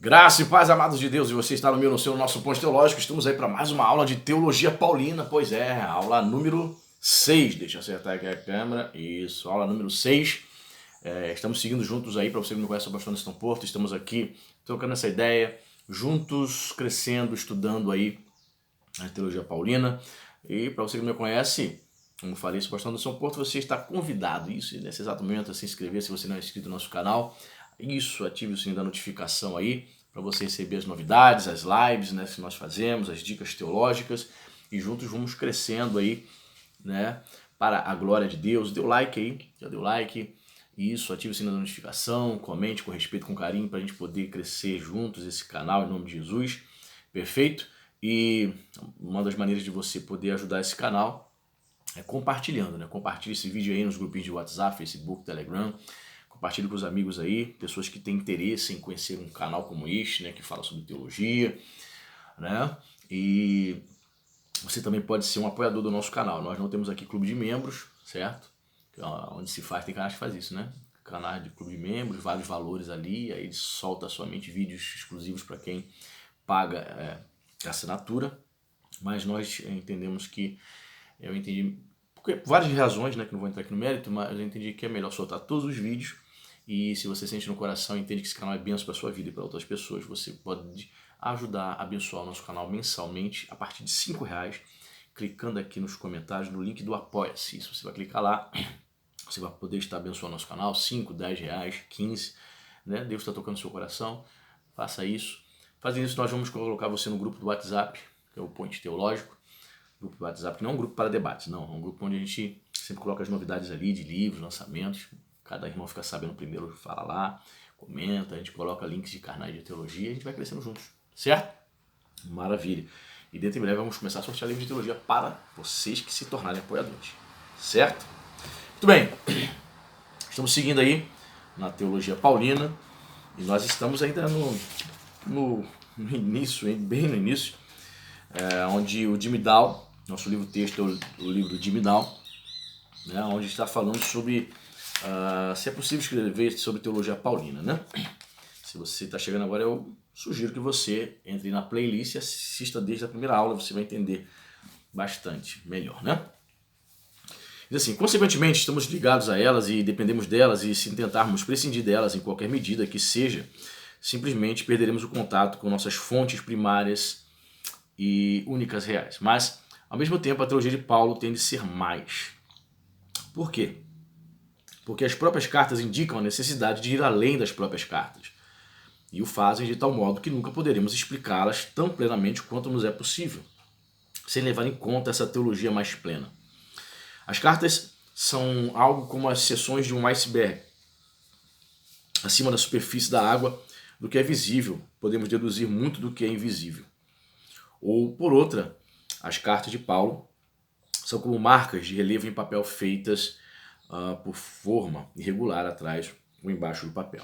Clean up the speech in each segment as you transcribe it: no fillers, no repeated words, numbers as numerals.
Graça e paz, amados de Deus, e você está no seu, nosso Ponto Teológico. Estamos aí para mais uma aula de Teologia Paulina, pois é, aula número 6. Deixa eu acertar aqui a câmera, isso, aula número 6. Estamos seguindo juntos aí, para você que não conhece, eu sou o pastor Nestor Porto, estamos aqui trocando essa ideia, juntos, crescendo, estudando aí a Teologia Paulina. E para você que não me conhece, como falei, sou o pastor Nestor Porto, você está convidado, isso, nesse exato momento, a se inscrever se você não é inscrito no nosso canal. Isso, ative o sininho da notificação aí para você receber as novidades, as lives, né, que nós fazemos, as dicas teológicas, e juntos vamos crescendo aí, né, para a glória de Deus. Dê o like aí, já deu like, isso, ative o sininho da notificação, comente com respeito, com carinho, para a gente poder crescer juntos esse canal em nome de Jesus, perfeito? E uma das maneiras de você poder ajudar esse canal é compartilhando, né? Compartilhe esse vídeo aí nos grupinhos de WhatsApp, Facebook, Telegram. Compartilhe com os amigos aí, pessoas que têm interesse em conhecer um canal como este, né, que fala sobre teologia, né? E você também pode ser um apoiador do nosso canal. Nós não temos aqui clube de membros, certo? Onde se faz, tem canais que faz isso, né? Canal de clube de membros, vários valores ali, aí ele solta somente vídeos exclusivos para quem paga a assinatura. Mas nós entendemos que, eu entendi, por várias razões, né, que não vou entrar aqui no mérito, mas eu entendi que é melhor soltar todos os vídeos. E se você sente no coração e entende que esse canal é bênção para a sua vida e para outras pessoas, você pode ajudar a abençoar o nosso canal mensalmente a partir de R$5, clicando aqui nos comentários no link do Apoia-se. Isso, você vai clicar lá, você vai poder estar abençoando nosso canal, 5, 10 reais, 15, né? Deus está tocando no seu coração, faça isso. Fazendo isso, nós vamos colocar você no grupo do WhatsApp, que é o Ponte Teológico. Grupo do WhatsApp, que não é um grupo para debates, não, é um grupo onde a gente sempre coloca as novidades ali de livros, lançamentos. Cada irmão fica sabendo primeiro, fala lá, comenta, a gente coloca links de canais de teologia e a gente vai crescendo juntos, certo? Maravilha. E dentro em breve vamos começar a sortear livros de teologia para vocês que se tornarem apoiadores, certo? Muito bem, estamos seguindo aí na Teologia Paulina e nós estamos ainda no início, bem no início, onde o Jimmy Dow, nosso livro-texto é o livro de Jimmy Dow, né, onde está falando sobre se é possível escrever sobre teologia paulina, né? Se você está chegando agora, eu sugiro que você entre na playlist e assista desde a primeira aula, você vai entender bastante melhor, né? E assim, consequentemente, estamos ligados a elas e dependemos delas, e se tentarmos prescindir delas em qualquer medida que seja, simplesmente perderemos o contato com nossas fontes primárias e únicas reais. Mas, ao mesmo tempo, a teologia de Paulo tem de ser mais. Por quê? Porque as próprias cartas indicam a necessidade de ir além das próprias cartas, e o fazem de tal modo que nunca poderemos explicá-las tão plenamente quanto nos é possível, sem levar em conta essa teologia mais plena. As cartas são algo como as seções de um iceberg. Acima da superfície da água, do que é visível, podemos deduzir muito do que é invisível. Ou, por outra, as cartas de Paulo são como marcas de relevo em papel feitas por forma irregular atrás ou embaixo do papel.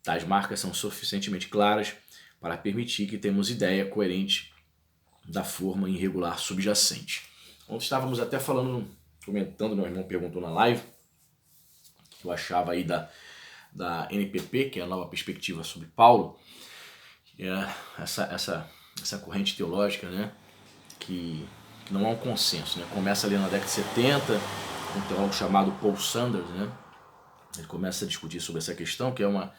Tais marcas são suficientemente claras para permitir que tenhamos ideia coerente da forma irregular subjacente. Ontem estávamos até falando, comentando, meu irmão perguntou na live, o que eu achava aí da NPP, que é a Nova Perspectiva sobre Paulo, essa corrente teológica, né, que não há um consenso, né? Começa ali na década de 70, um teólogo chamado Paul Sanders, né? Ele começa a discutir sobre essa questão, que é uma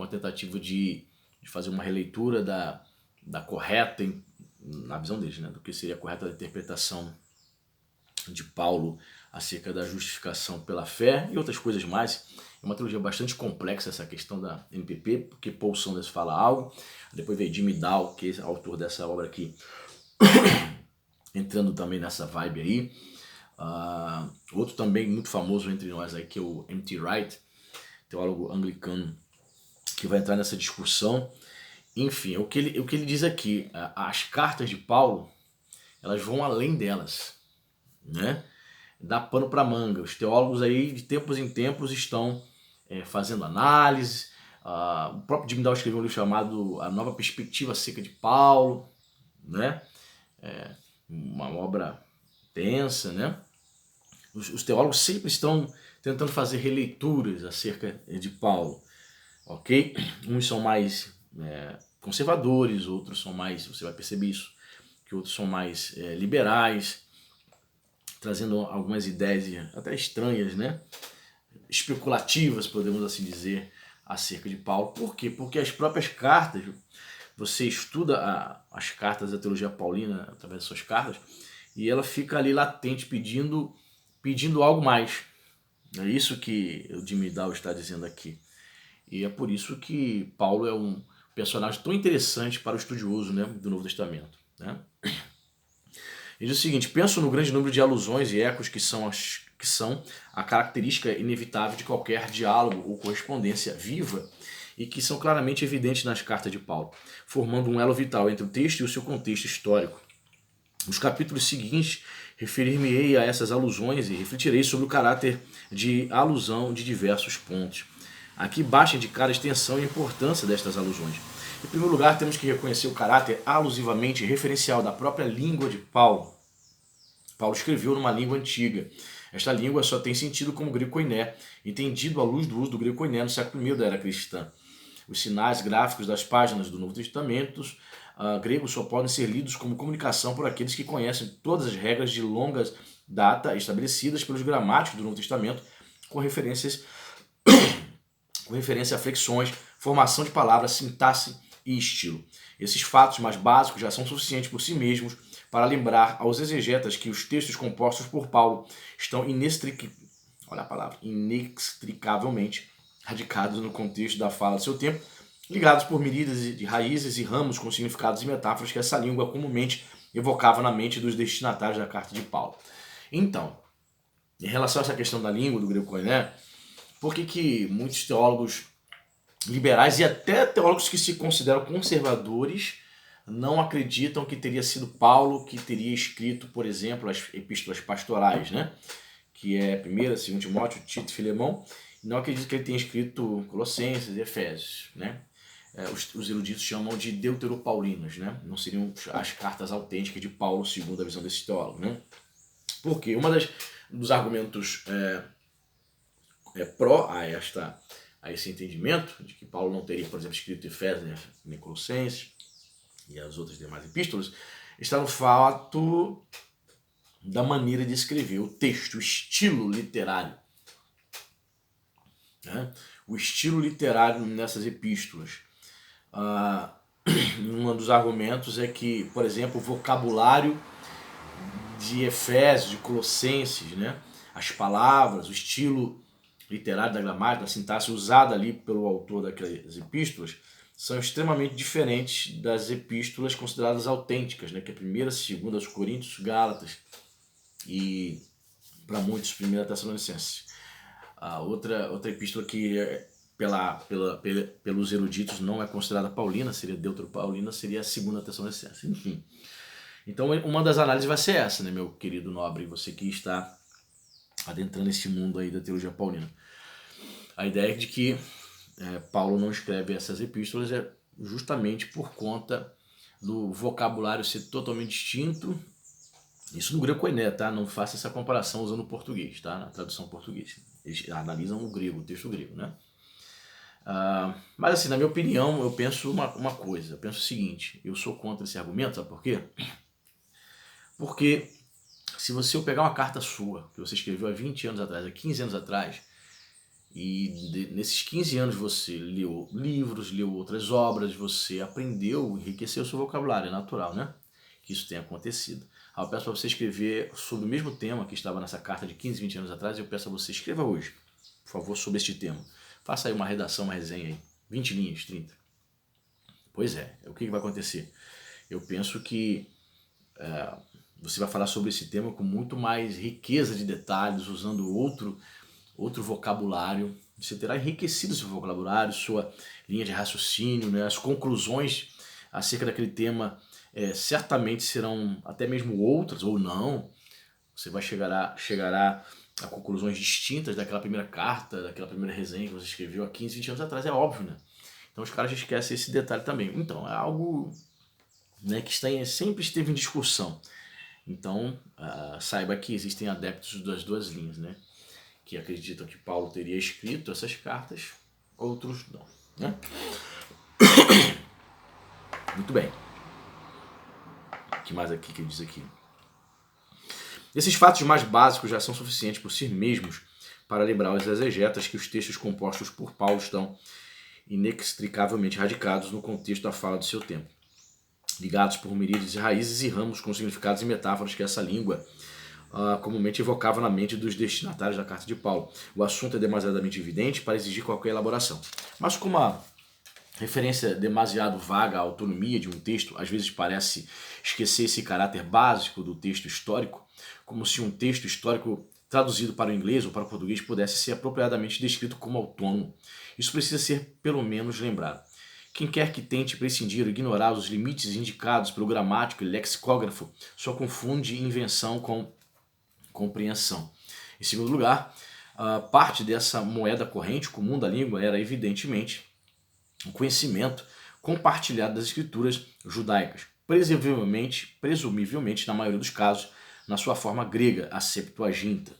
tentativa de fazer uma releitura da correta, na visão deles, né? Do que seria a correta interpretação de Paulo acerca da justificação pela fé e outras coisas mais. É uma teologia bastante complexa essa questão da NPP, porque Paul Sanders fala algo, depois veio Jimmy Dow, que é autor dessa obra aqui, entrando também nessa vibe aí. Outro também muito famoso entre nós aí, que é o M.T. Wright, teólogo anglicano, que vai entrar nessa discussão. Enfim, o que ele diz aqui, as cartas de Paulo, elas vão além delas, né? Dá pano para manga. Os teólogos aí, de tempos em tempos, estão fazendo análise. O próprio Jimmy Dow escreveu um livro chamado A Nova Perspectiva acerca de Paulo, né? Uma obra densa, né? Os teólogos sempre estão tentando fazer releituras acerca de Paulo, ok? Uns são mais conservadores, outros são mais, você vai perceber isso, que outros são mais liberais, trazendo algumas ideias até estranhas, né? Especulativas, podemos assim dizer, acerca de Paulo. Por quê? Porque as próprias cartas, você estuda as cartas da teologia paulina através das suas cartas, e ela fica ali latente, pedindo algo mais. É isso que o Jimmy Dow está dizendo aqui. E é por isso que Paulo é um personagem tão interessante para o estudioso, né, do Novo Testamento. Né? Ele diz o seguinte: penso no grande número de alusões e ecos que são a característica inevitável de qualquer diálogo ou correspondência viva e que são claramente evidentes nas cartas de Paulo, formando um elo vital entre o texto e o seu contexto histórico. Nos capítulos seguintes, referir-me-ei a essas alusões e refletirei sobre o caráter de alusão de diversos pontos. Aqui basta indicar a extensão e a importância destas alusões. Em primeiro lugar, temos que reconhecer o caráter alusivamente referencial da própria língua de Paulo. Paulo escreveu numa língua antiga. Esta língua só tem sentido como grego koiné, entendido à luz do uso do grego koiné no século I da era cristã. Os sinais gráficos das páginas do Novo Testamento grego só podem ser lidos como comunicação por aqueles que conhecem todas as regras de longa data estabelecidas pelos gramáticos do Novo Testamento, com referência a flexões, formação de palavras, sintaxe e estilo. Esses fatos mais básicos já são suficientes por si mesmos para lembrar aos exegetas que os textos compostos por Paulo estão inextricavelmente radicados no contexto da fala do seu tempo, ligados por miríades de raízes e ramos com significados e metáforas que essa língua comumente evocava na mente dos destinatários da carta de Paulo. Então, em relação a essa questão da língua do grego koiné, por que muitos teólogos liberais e até teólogos que se consideram conservadores não acreditam que teria sido Paulo que teria escrito, por exemplo, as epístolas pastorais, né? Que é 1ª, 2 Timóteo, Tito e Filemão. Não acredito que ele tenha escrito Colossenses e Efésios, né? Os eruditos chamam de deuteropaulinas, né? Não seriam as cartas autênticas de Paulo, segundo a visão desse teólogo, né? Porque dos argumentos pró a esse entendimento de que Paulo não teria, por exemplo, escrito Efésios nem Colossenses e as outras demais epístolas, está no fato da maneira de escrever o texto, o estilo literário. Né? O estilo literário nessas epístolas. Um dos argumentos é que, por exemplo, o vocabulário de Efésios, de Colossenses, né? As palavras, o estilo literário da gramática, da sintaxe usada ali pelo autor daquelas epístolas, são extremamente diferentes das epístolas consideradas autênticas, né? Que é a 1ª, 2ª aos Coríntios, Gálatas e, para muitos, 1ª Tessalonicenses. A outra epístola que pelos eruditos não é considerada paulina, seria deuteropaulina, seria a 2ª Tessalonicenses. Enfim. Então, uma das análises vai ser essa, né, meu querido nobre, você que está adentrando esse mundo aí da teologia paulina. A ideia é de que Paulo não escreve essas epístolas é justamente por conta do vocabulário ser totalmente distinto. Isso no grego koiné, tá? Não faça essa comparação usando o português, tá? Na tradução portuguesa. Eles analisam o grego, o texto grego, né? Mas assim, na minha opinião, eu penso uma coisa. Eu penso o seguinte, eu sou contra esse argumento, sabe por quê? Porque se você pegar uma carta sua, que você escreveu há 20 anos atrás, há 15 anos atrás, e nesses 15 anos você leu livros, leu outras obras, você aprendeu, enriqueceu o seu vocabulário, é natural, né? Que isso tenha acontecido. Eu peço para você escrever sobre o mesmo tema que estava nessa carta de 15, 20 anos atrás, e eu peço a você, escreva hoje, por favor, sobre este tema. Faça aí uma redação, uma resenha aí, 20 linhas, 30. Pois é, o que vai acontecer? Eu penso que você vai falar sobre esse tema com muito mais riqueza de detalhes, usando outro vocabulário. Você terá enriquecido seu vocabulário, sua linha de raciocínio, né? As conclusões acerca daquele tema certamente serão até mesmo outras, ou não. Você vai chegará a conclusões distintas daquela primeira carta, daquela primeira resenha que você escreveu há 15, 20 anos atrás, é óbvio, né? Então os caras esquecem esse detalhe também. Então, é algo, né, que sempre esteve em discussão. Então, saiba que existem adeptos das duas linhas, né? Que acreditam que Paulo teria escrito essas cartas, outros não, né? Muito bem. O que mais aqui que ele diz aqui? Esses fatos mais básicos já são suficientes por si mesmos para lembrar os exegetas que os textos compostos por Paulo estão inextricavelmente radicados no contexto da fala do seu tempo, ligados por miríades de raízes e ramos com significados e metáforas que essa língua comumente evocava na mente dos destinatários da carta de Paulo. O assunto é demasiadamente evidente para exigir qualquer elaboração. Mas como a referência demasiado vaga à autonomia de um texto às vezes parece esquecer esse caráter básico do texto histórico, como se um texto histórico traduzido para o inglês ou para o português pudesse ser apropriadamente descrito como autônomo. Isso precisa ser pelo menos lembrado. Quem quer que tente prescindir ou ignorar os limites indicados pelo gramático e lexicógrafo só confunde invenção com compreensão. Em segundo lugar, parte dessa moeda corrente comum da língua era evidentemente o conhecimento compartilhado das escrituras judaicas, presumivelmente, na maioria dos casos, na sua forma grega, a Septuaginta.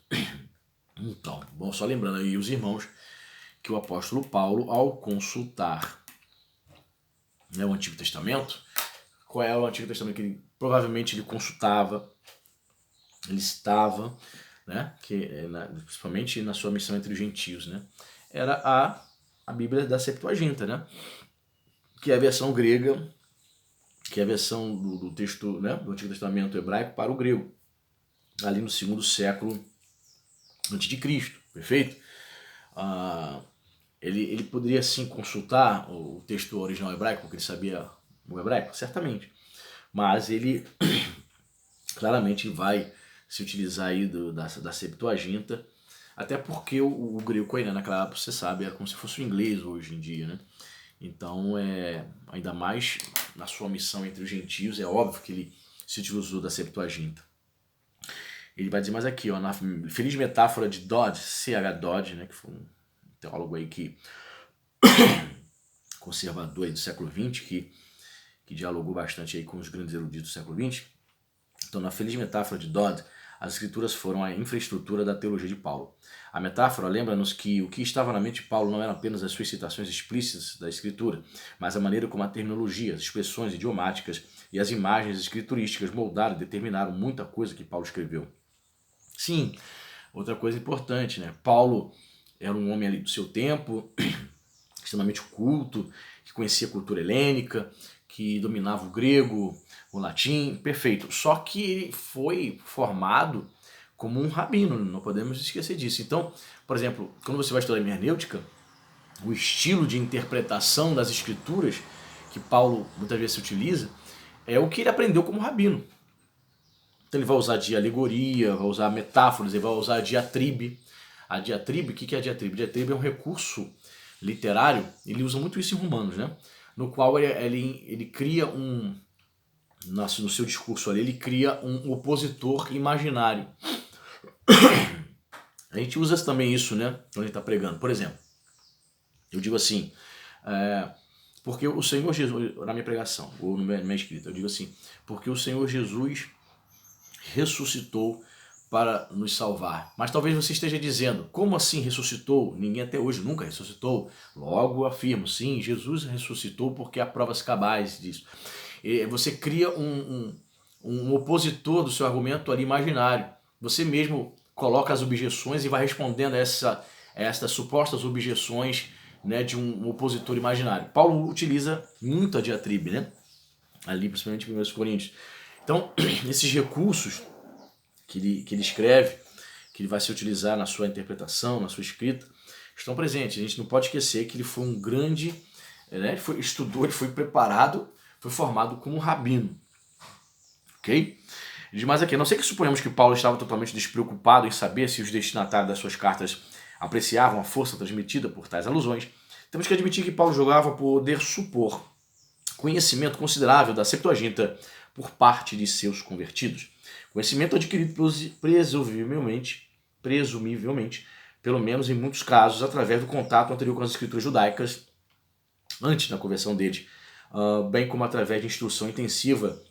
Então, bom, só lembrando aí os irmãos que o apóstolo Paulo, ao consultar o Antigo Testamento, qual é o Antigo Testamento que ele provavelmente ele consultava, ele estava, né, principalmente na sua missão entre os gentios, né, era a Bíblia da Septuaginta, né, que é a versão grega, que é a versão do texto, né, do Antigo Testamento hebraico para o grego, ali no 2º século antes de Cristo, perfeito? Ele poderia sim consultar o texto original hebraico, porque ele sabia o hebraico, certamente, mas ele claramente vai se utilizar aí da Septuaginta, até porque o grego koiné naquela época, você sabe, era como se fosse o inglês hoje em dia, né? Então, ainda mais na sua missão entre os gentios, é óbvio que ele se utilizou da Septuaginta. Ele vai dizer mais aqui, ó, na feliz metáfora de Dodd, C.H. Dodd, né, que foi um teólogo aí que conservador aí do século XX, que dialogou bastante aí com os grandes eruditos do século XX. Então, na feliz metáfora de Dodd, as escrituras foram a infraestrutura da teologia de Paulo. A metáfora lembra-nos que o que estava na mente de Paulo não eram apenas as suas citações explícitas da escritura, mas a maneira como a terminologia, as expressões idiomáticas e as imagens escriturísticas moldaram e determinaram muita coisa que Paulo escreveu. Sim, outra coisa importante, né? Paulo era um homem ali do seu tempo, extremamente culto, que conhecia a cultura helênica, que dominava o grego, o latim, perfeito. Só que ele foi formado como um rabino, não podemos esquecer disso. Então, por exemplo, quando você vai estudar hermenêutica, o estilo de interpretação das escrituras que Paulo muitas vezes se utiliza é o que ele aprendeu como rabino. Então ele vai usar de alegoria, vai usar metáforas, ele vai usar diatribe. A diatribe, o que é a diatribe? A diatribe é um recurso literário, ele usa muito isso em Romanos, né? No qual ele cria no seu discurso ali, ele cria um opositor imaginário. A gente usa também isso, né? Quando a gente está pregando. Por exemplo, eu digo assim, porque o Senhor Jesus, na minha pregação, ou na minha escrita, eu digo assim, porque o Senhor Jesus ressuscitou para nos salvar. Mas talvez você esteja dizendo, como assim ressuscitou? Ninguém até hoje nunca ressuscitou. Logo afirmo, sim, Jesus ressuscitou porque há provas cabais disso. Você cria um opositor do seu argumento ali imaginário. Você mesmo coloca as objeções e vai respondendo a essas supostas objeções, né, de um opositor imaginário. Paulo utiliza muito a diatribe, né? Ali, principalmente em 1 Coríntios. Então, esses recursos que ele escreve, que ele vai se utilizar na sua interpretação, na sua escrita, estão presentes. A gente não pode esquecer que ele foi um grande, né, ele estudou, ele foi preparado, foi formado como um rabino. Ok? E demais aqui, a não ser que suponhamos que Paulo estava totalmente despreocupado em saber se os destinatários das suas cartas apreciavam a força transmitida por tais alusões, temos que admitir que Paulo jogava poder supor conhecimento considerável da Septuaginta por parte de seus convertidos. Conhecimento adquirido presumivelmente, pelo menos em muitos casos, através do contato anterior com as escrituras judaicas antes da conversão dele, bem como através de instrução intensiva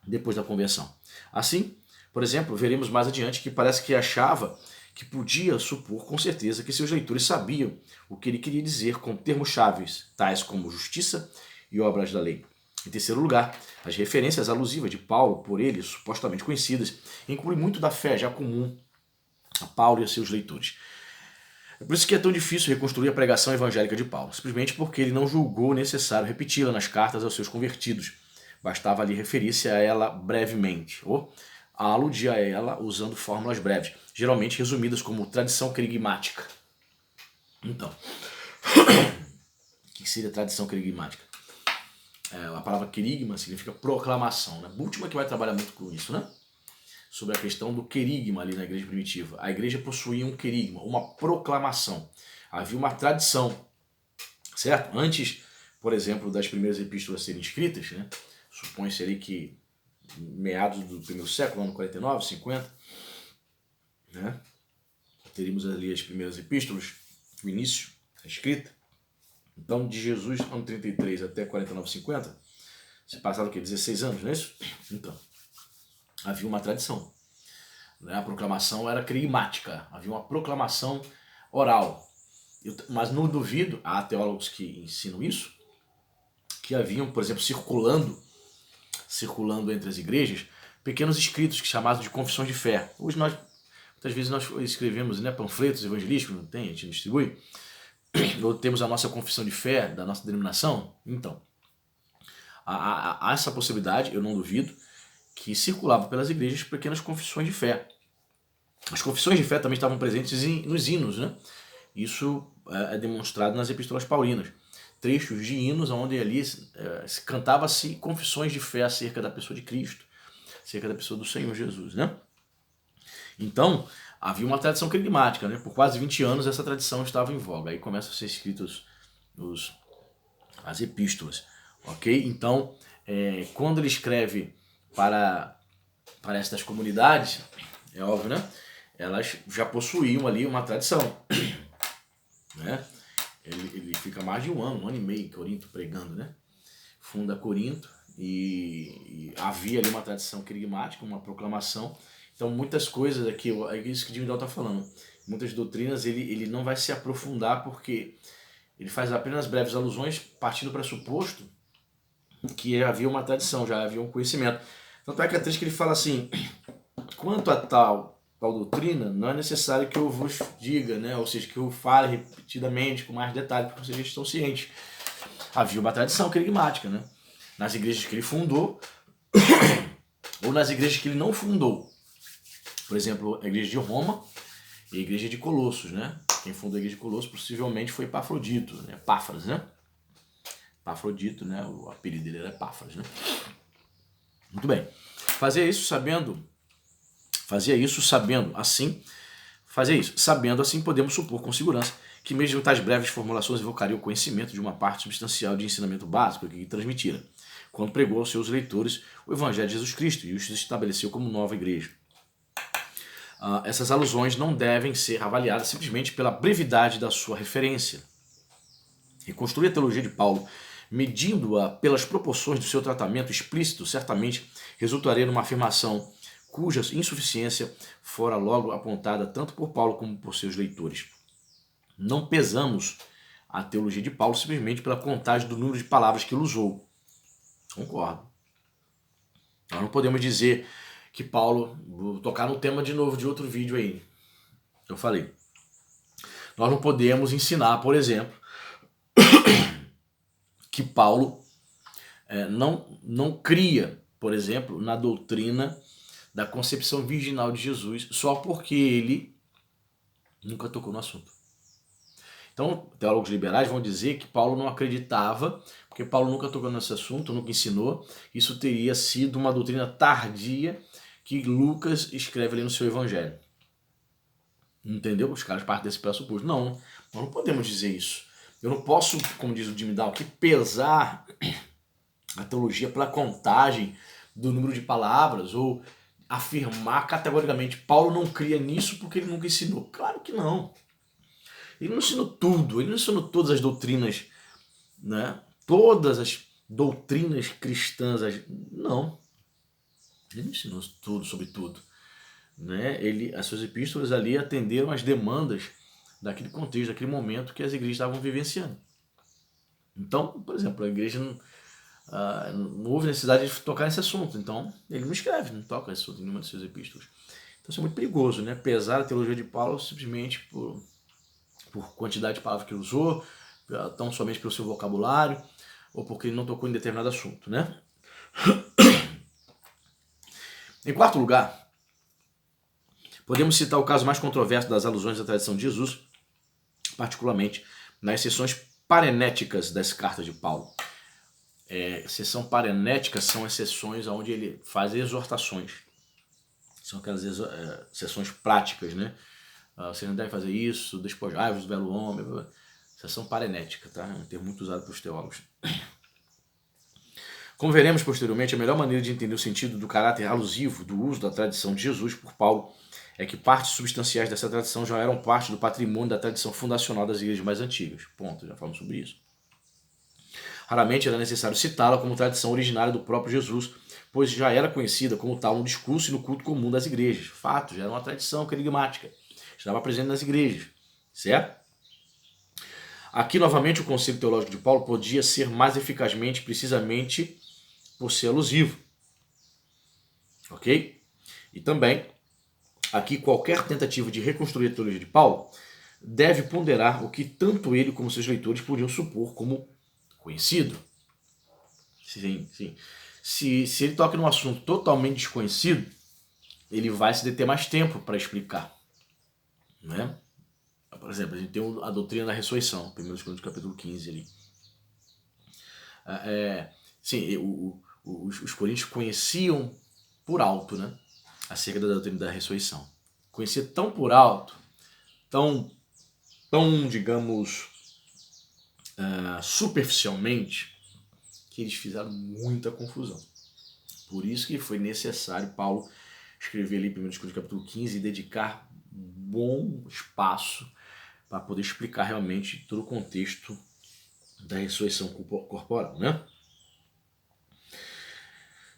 depois da conversão. Assim, por exemplo, veremos mais adiante que parece que achava que podia supor com certeza que seus leitores sabiam o que ele queria dizer com termos-chave, tais como justiça e obras da lei. Em terceiro lugar, as referências alusivas de Paulo, por ele supostamente conhecidas, incluem muito da fé já comum a Paulo e a seus leitores. É por isso que é tão difícil reconstruir a pregação evangélica de Paulo, simplesmente porque ele não julgou necessário repeti-la nas cartas aos seus convertidos. Bastava ali referir-se a ela brevemente, ou aludir a ela usando fórmulas breves, geralmente resumidas como tradição querigmática. Então, o que seria tradição querigmática? A palavra querigma significa proclamação, né? Bultmann que vai trabalhar muito com isso, né? Sobre a questão do querigma ali na igreja primitiva. A igreja possuía um querigma, uma proclamação. Havia uma tradição, certo? Antes, por exemplo, das primeiras epístolas serem escritas, né? Supõe-se ali que meados do primeiro século, ano 49, 50, né? Teríamos ali as primeiras epístolas, o início, a escrita. Então, de Jesus, ano 33 até 49, 50, se passaram o quê? 16 anos, não é isso? Então, havia uma tradição. Né? A proclamação era querigmática, havia uma proclamação oral. Mas não duvido, há teólogos que ensinam isso, que haviam, por exemplo, circulando entre as igrejas, pequenos escritos chamados de confissões de fé. Hoje muitas vezes nós escrevemos, né, panfletos evangelísticos, não tem, a gente distribui, ou temos a nossa confissão de fé da nossa denominação. Então, há essa possibilidade, eu não duvido, que circulavam pelas igrejas pequenas confissões de fé. As confissões de fé também estavam presentes nos hinos, né? Isso é demonstrado nas epístolas paulinas. Trechos de hinos onde ali cantava-se confissões de fé acerca da pessoa de Cristo, acerca da pessoa do Senhor Jesus, né? Então, havia uma tradição querigmática, né? Por quase 20 anos essa tradição estava em voga. Aí começam a ser escritas as epístolas, ok? Então, quando ele escreve para estas comunidades, é óbvio, né? Elas já possuíam ali uma tradição, né? Ele fica mais de um ano e meio em Corinto pregando, né? Funda Corinto e havia ali uma tradição querigmática, uma proclamação. Então muitas coisas aqui, é isso que o Jim Dal está falando, muitas doutrinas ele não vai se aprofundar porque ele faz apenas breves alusões partindo para pressuposto que já havia uma tradição, já havia um conhecimento. Tanto é que a triste que ele fala assim, quanto a tal doutrina, não é necessário que eu vos diga, né? Ou seja, que eu fale repetidamente, com mais detalhes, porque vocês estão cientes. Havia uma tradição querigmática, né? Nas igrejas que ele fundou, ou nas igrejas que ele não fundou. Por exemplo, a igreja de Roma e a igreja de Colossos, né? Quem fundou a igreja de Colossos possivelmente foi Epafrodito, né? Epáfras, né? Epafrodito, né? O apelido dele era Epáfras, né? Muito bem. Fazia isso sabendo assim, podemos supor com segurança que mesmo tais breves formulações evocariam o conhecimento de uma parte substancial de ensinamento básico que transmitira, quando pregou aos seus leitores o Evangelho de Jesus Cristo e os estabeleceu como nova igreja. Essas alusões não devem ser avaliadas simplesmente pela brevidade da sua referência. Reconstruir a teologia de Paulo, medindo-a pelas proporções do seu tratamento explícito, certamente resultaria numa afirmação cuja insuficiência fora logo apontada tanto por Paulo como por seus leitores. Não pesamos a teologia de Paulo simplesmente pela contagem do número de palavras que ele usou. Concordo. Nós não podemos dizer que Paulo, vou tocar no tema de novo de outro vídeo aí, eu falei. Nós não podemos ensinar, por exemplo, que Paulo não cria, por exemplo, na doutrina da concepção virginal de Jesus, só porque ele nunca tocou no assunto. Então, teólogos liberais vão dizer que Paulo não acreditava, porque Paulo nunca tocou nesse assunto, nunca ensinou. Isso teria sido uma doutrina tardia que Lucas escreve ali no seu evangelho. Entendeu? Os caras partem desse pressuposto. Não, nós não podemos dizer isso. Eu não posso, como diz o Jim Dal, que pesar a teologia pela contagem do número de palavras ou afirmar categoricamente Paulo não cria nisso porque ele nunca ensinou. Claro que não. Ele não ensinou tudo, ele não ensinou todas as doutrinas, né? Todas as doutrinas cristãs. Não. Ele não ensinou tudo sobre tudo. Né? As suas epístolas ali atenderam às demandas daquele contexto, daquele momento que as igrejas estavam vivenciando. Então, por exemplo, a igreja não houve necessidade de tocar nesse assunto. Então, ele não escreve, não toca nesse assunto em nenhuma de suas epístolas. Então, isso é muito perigoso, né? Pesar a teologia de Paulo simplesmente por quantidade de palavras que ele usou, tão somente pelo seu vocabulário, ou porque ele não tocou em determinado assunto, né? Em quarto lugar, podemos citar o caso mais controverso das alusões à tradição de Jesus, particularmente nas seções parenéticas das cartas de Paulo. Seção parenética são as seções onde ele faz exortações. São aquelas seções práticas, né? Você não deve fazer isso, despojai-vos do belo homem. Seção parenética, tá? É um termo muito usado pelos teólogos. Como veremos posteriormente, a melhor maneira de entender o sentido do caráter alusivo do uso da tradição de Jesus por Paulo é que partes substanciais dessa tradição já eram parte do patrimônio da tradição fundacional das igrejas mais antigas. Ponto, já falamos sobre isso. Raramente era necessário citá-la como tradição originária do próprio Jesus, pois já era conhecida como tal no discurso e no culto comum das igrejas. Fato, já era uma tradição querigmática. Estava presente nas igrejas, certo? Aqui, novamente, o conceito teológico de Paulo podia ser mais eficazmente, precisamente, por ser alusivo. Ok? E também, aqui, qualquer tentativa de reconstruir a teologia de Paulo deve ponderar o que tanto ele como seus leitores podiam supor como conhecido. Sim, sim. Se ele toca num assunto totalmente desconhecido, ele vai se deter mais tempo para explicar. Né? Por exemplo, a gente tem a doutrina da ressurreição, 1 Coríntios capítulo 15 ali. Sim, os coríntios conheciam por alto, né, acerca da doutrina da ressurreição. Conhecia tão por alto, tão digamos, superficialmente, que eles fizeram muita confusão. Por isso que foi necessário Paulo escrever ali 1 Coríntios capítulo 15 e dedicar um bom espaço para poder explicar realmente todo o contexto da ressurreição corporal, né?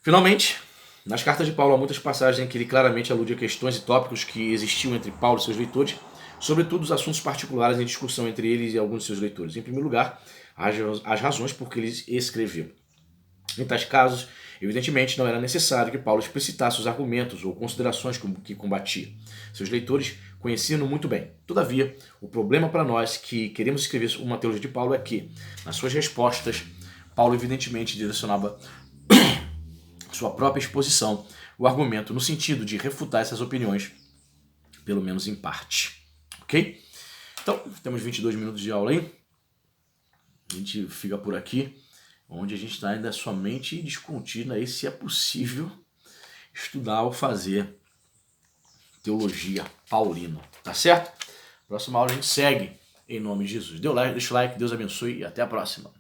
Finalmente, nas cartas de Paulo há muitas passagens em que ele claramente alude a questões e tópicos que existiam entre Paulo e seus leitores, sobretudo os assuntos particulares em discussão entre eles e alguns de seus leitores. Em primeiro lugar, as razões por que ele escreveu. Em tais casos, evidentemente, não era necessário que Paulo explicitasse os argumentos ou considerações que combatia. Seus leitores conheciam-no muito bem. Todavia, o problema para nós que queremos escrever uma teologia de Paulo é que, nas suas respostas, Paulo evidentemente direcionava sua própria exposição, o argumento no sentido de refutar essas opiniões, pelo menos em parte. Ok? Então, temos 22 minutos de aula aí. A gente fica por aqui, onde a gente está ainda somente discutindo aí se é possível estudar ou fazer teologia paulina. Tá certo? Próxima aula a gente segue em nome de Jesus. Deixa o like, Deus abençoe e até a próxima.